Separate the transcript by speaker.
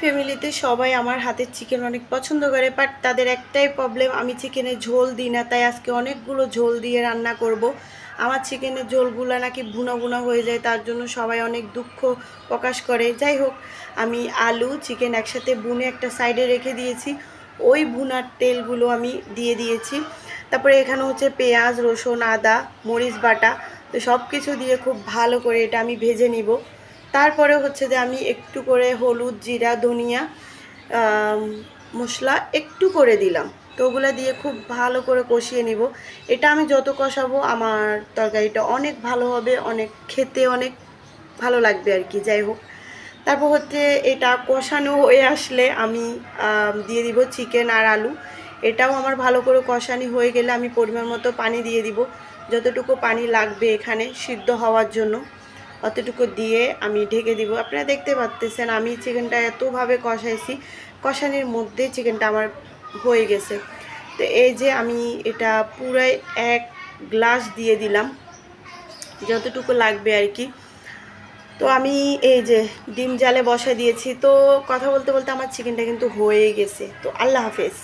Speaker 1: ফ্যামিলিতে সবাই আমার হাতের চিকেন অনেক পছন্দ করে, বাট তাদের একটাই প্রবলেম, আমি চিকেনে ঝোল দিই না। তাই আজকে অনেকগুলো ঝোল দিয়ে রান্না করব। আমার চিকেনের ঝোলগুলো নাকি ভুনা ভুনা হয়ে যায়, তার জন্য সবাই অনেক দুঃখ প্রকাশ করে। যাই হোক, আমি আলু চিকেন একসাথে ভুনে একটা সাইডে রেখে দিয়েছি। ওই ভুনার তেলগুলো আমি দিয়ে দিয়েছি। তারপরে এখানে হচ্ছে পেঁয়াজ, রসুন, আদা, মরিচ বাটা, তো সব কিছু দিয়ে খুব ভালো করে এটা আমি ভেজে নিব। তারপরে হচ্ছে যে আমি একটু করে হলুদ, জিরা, ধনিয়া মশলা একটু করে দিলাম। তো ওগুলো দিয়ে খুব ভালো করে কষিয়ে নিব। এটা আমি যত কষাবো আমার তরকারিটা অনেক ভালো হবে, অনেক খেতে অনেক ভালো লাগবে আর কি। যাই হোক, তারপর হচ্ছে এটা কষানো হয়ে আসলে আমি দিয়ে দিব চিকেন আর আলু। এটাও আমার ভালো করে কষানি হয়ে গেলে আমি পরিমাণ মতো পানি দিয়ে দিব। যতটুকু পানি লাগবে এখানে সিদ্ধ হওয়ার জন্য অতটুকু দিয়ে আমি ঢেকে দিব। আপনারা দেখতে পাচ্ছেন আমি চিকেনটা এতভাবে কষাইছি, কষানির মধ্যে চিকেনটা আমার হয়ে গেছে। তো এই যে আমি এটা পুরাই 1 গ্লাস দিয়ে দিলাম, যতটুকু লাগবে আর কি। তো আমি এই যে ডিম জালে বসা দিয়েছি। তো কথা বলতে বলতে আমার চিকেনটা কিন্তু হয়ে গেছে। তো আল্লাহ হাফেজ।